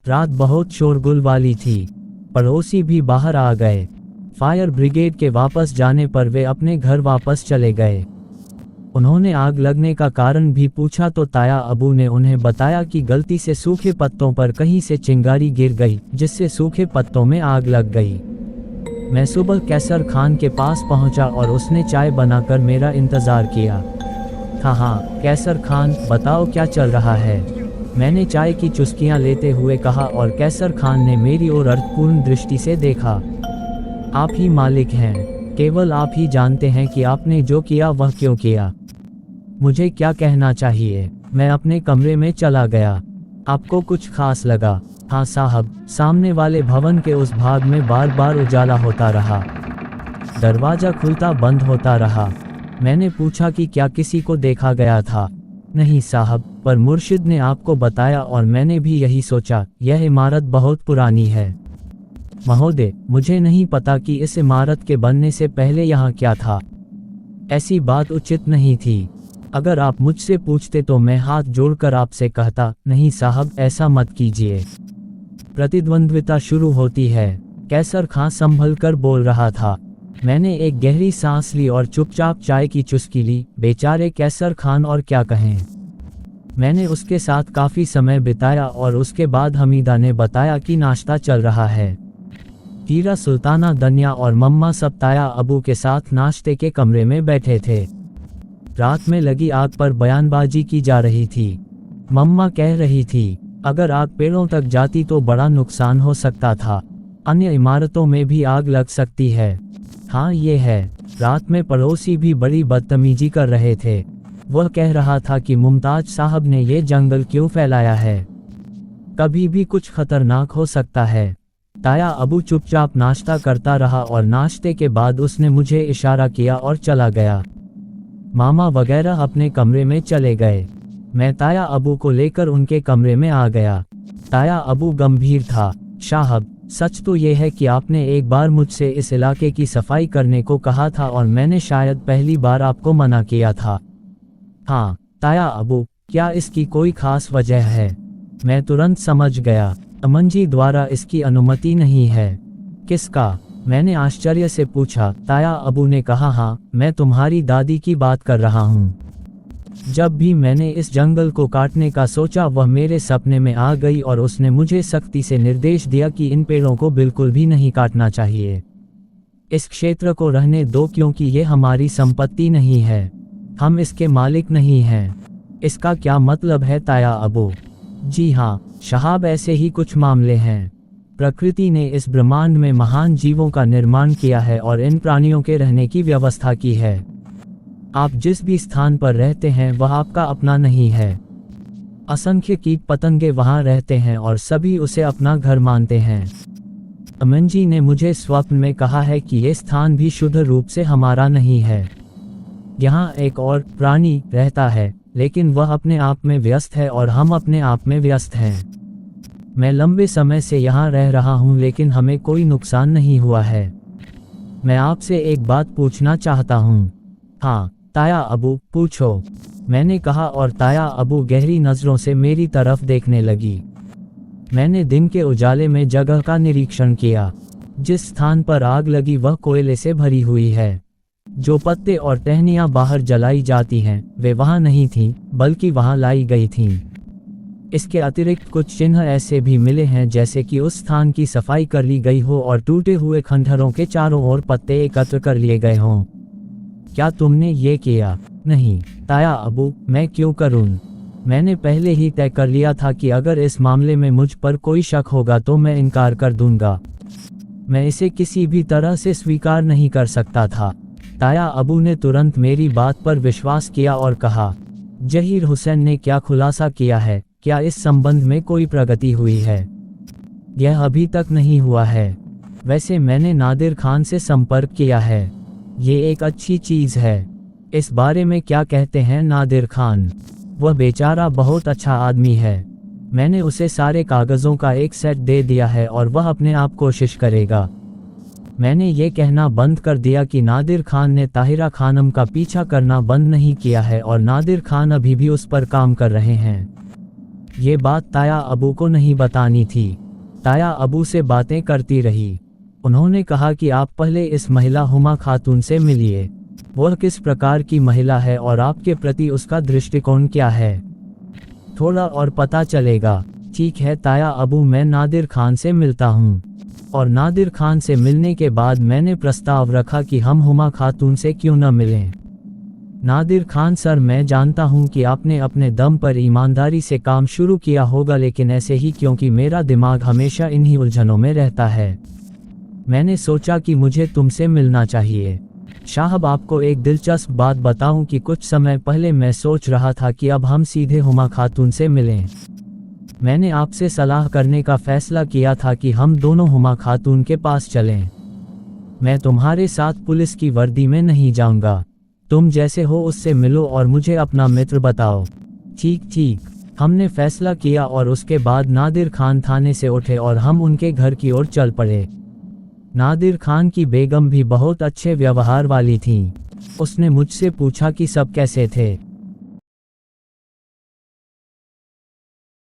रात बहुत शोरगुल वाली थी। पड़ोसी भी बाहर आ गए। फायर ब्रिगेड के वापस जाने पर वे अपने घर वापस चले गए। उन्होंने आग लगने का कारण भी पूछा तो ताया अबू ने उन्हें बताया कि गलती से सूखे पत्तों पर कहीं से चिंगारी गिर गई, जिससे सूखे पत्तों में आग लग गई। मैं सुबह कैसर खान के पास पहुंचा और उसने चाय बनाकर मेरा इंतज़ार किया। हाँ, कैसर खान, बताओ क्या चल रहा है? मैंने चाय की चुस्कियां लेते हुए कहा और कैसर खान ने मेरी ओर अर्थपूर्ण दृष्टि से देखा। आप ही मालिक हैं, केवल आप ही जानते हैं कि आपने जो किया वह क्यों किया। मुझे क्या कहना चाहिए? मैं अपने कमरे में चला गया। आपको कुछ खास लगा? हाँ साहब, सामने वाले भवन के उस भाग में बार बार उजाला होता रहा। दरवाज़ा खुलता बंद होता रहा। मैंने पूछा कि क्या किसी को देखा गया था? नहीं साहब, पर मुर्शिद ने आपको बताया और मैंने भी यही सोचा। यह इमारत बहुत पुरानी है। महोदय, मुझे नहीं पता कि इस इमारत के बनने से पहले यहाँ क्या था। ऐसी बात उचित नहीं थी। अगर आप मुझसे पूछते तो मैं हाथ जोड़कर आपसे कहता, नहीं साहब, ऐसा मत कीजिए। प्रतिद्वंद्विता शुरू होती है। कैसर खां संभल कर बोल रहा था। मैंने एक गहरी सांस ली और चुपचाप चाय की चुस्की ली। बेचारे कैसर खान, और क्या कहें। मैंने उसके साथ काफ़ी समय बिताया और उसके बाद हमीदा ने बताया कि नाश्ता चल रहा है। हीरा, सुल्ताना, दनिया और मम्मा सब ताया अबू के साथ नाश्ते के कमरे में बैठे थे। रात में लगी आग पर बयानबाजी की जा रही थी। मम्मा कह रही थी, अगर आग पेड़ों तक जाती तो बड़ा नुकसान हो सकता था। अन्य इमारतों में भी आग लग सकती है। हाँ ये है। रात में पड़ोसी भी बड़ी बदतमीजी कर रहे थे। वह कह रहा था कि मुमताज साहब ने ये जंगल क्यों फैलाया है, कभी भी कुछ खतरनाक हो सकता है। ताया अबू चुपचाप नाश्ता करता रहा और नाश्ते के बाद उसने मुझे इशारा किया और चला गया। मामा वगैरह अपने कमरे में चले गए। मैं ताया अबू को लेकर उनके कमरे में आ गया। ताया अबू गंभीर था। साहब, सच तो ये है कि आपने एक बार मुझसे इस इलाके की सफाई करने को कहा था और मैंने शायद पहली बार आपको मना किया था। हाँ ताया अबू, क्या इसकी कोई खास वजह है? मैं तुरंत समझ गया। अमन जी द्वारा इसकी अनुमति नहीं है। किसका? मैंने आश्चर्य से पूछा। ताया अबू ने कहा, हाँ, मैं तुम्हारी दादी की बात कर रहा हूँ। जब भी मैंने इस जंगल को काटने का सोचा वह मेरे सपने में आ गई और उसने मुझे सख्ती से निर्देश दिया कि इन पेड़ों को बिल्कुल भी नहीं काटना चाहिए। इस क्षेत्र को रहने दो क्योंकि ये हमारी संपत्ति नहीं है, हम इसके मालिक नहीं हैं। इसका क्या मतलब है ताया अबू? जी हाँ शहाब, ऐसे ही कुछ मामले हैं। प्रकृति ने इस ब्रह्मांड में महान जीवों का निर्माण किया है और इन प्राणियों के रहने की व्यवस्था की है। आप जिस भी स्थान पर रहते हैं वह आपका अपना नहीं है। असंख्य कीट पतंगे वहाँ रहते हैं और सभी उसे अपना घर मानते हैं। अमन जी ने मुझे स्वप्न में कहा है कि ये स्थान भी शुद्ध रूप से हमारा नहीं है। यहाँ एक और प्राणी रहता है, लेकिन वह अपने आप में व्यस्त है और हम अपने आप में व्यस्त हैं। मैं लंबे समय से यहाँ रह रहा हूँ लेकिन हमें कोई नुकसान नहीं हुआ है। मैं आपसे एक बात पूछना चाहता हूँ। हाँ ताया अबू, पूछो, मैंने कहा और ताया अबू गहरी नज़रों से मेरी तरफ देखने लगी। मैंने दिन के उजाले में जगह का निरीक्षण किया। जिस स्थान पर आग लगी वह कोयले से भरी हुई है। जो पत्ते और टहनियाँ बाहर जलाई जाती हैं वे वहाँ नहीं थीं, बल्कि वहाँ लाई गई थीं। इसके अतिरिक्त कुछ चिन्ह ऐसे भी मिले हैं जैसे कि उस स्थान की सफाई कर ली गई हो और टूटे हुए खंडहरों के चारों ओर पत्ते एकत्र कर लिए गए हों। क्या तुमने ये किया? नहीं ताया अबू, मैं क्यों करूं? मैंने पहले ही तय कर लिया था कि अगर इस मामले में मुझ पर कोई शक होगा तो मैं इनकार कर दूंगा। मैं इसे किसी भी तरह से स्वीकार नहीं कर सकता था। ताया अबू ने तुरंत मेरी बात पर विश्वास किया और कहा, जहीर हुसैन ने क्या खुलासा किया है? क्या इस संबंध में कोई प्रगति हुई है? यह अभी तक नहीं हुआ है। वैसे मैंने नादिर खान से संपर्क किया है। ये एक अच्छी चीज़ है। इस बारे में क्या कहते हैं नादिर खान? वह बेचारा बहुत अच्छा आदमी है। मैंने उसे सारे कागज़ों का एक सेट दे दिया है और वह अपने आप कोशिश करेगा। मैंने ये कहना बंद कर दिया कि नादिर खान ने ताहिरा खानम का पीछा करना बंद नहीं किया है और नादिर खान अभी भी उस पर काम कर रहे हैं। ये बात ताया अबू को नहीं बतानी थी। ताया अबू से बातें करती रही। उन्होंने कहा कि आप पहले इस महिला हुमा खातून से मिलिए। वह किस प्रकार की महिला है और आपके प्रति उसका दृष्टिकोण क्या है, थोड़ा और पता चलेगा। ठीक है ताया अबू, मैं नादिर खान से मिलता हूँ। और नादिर खान से मिलने के बाद मैंने प्रस्ताव रखा कि हम हुमा खातून से क्यों न मिलें। नादिर खान सर, मैं जानता हूँ कि आपने अपने दम पर ईमानदारी से काम शुरू किया होगा, लेकिन ऐसे ही क्योंकि मेरा दिमाग हमेशा इन्हीं उलझनों में रहता है, मैंने सोचा कि मुझे तुमसे मिलना चाहिए। साहब, आपको एक दिलचस्प बात बताऊं कि कुछ समय पहले मैं सोच रहा था कि अब हम सीधे हुमा खातून से मिलें। मैंने आपसे सलाह करने का फैसला किया था कि हम दोनों हुमा खातून के पास चलें। मैं तुम्हारे साथ पुलिस की वर्दी में नहीं जाऊंगा। तुम जैसे हो उससे मिलो और मुझे अपना मित्र बताओ। ठीक, हमने फैसला किया और उसके बाद नादिर खान थाने से उठे और हम उनके घर की ओर चल पड़े। नादिर खान की बेगम भी बहुत अच्छे व्यवहार वाली थीं। उसने मुझसे पूछा कि सब कैसे थे।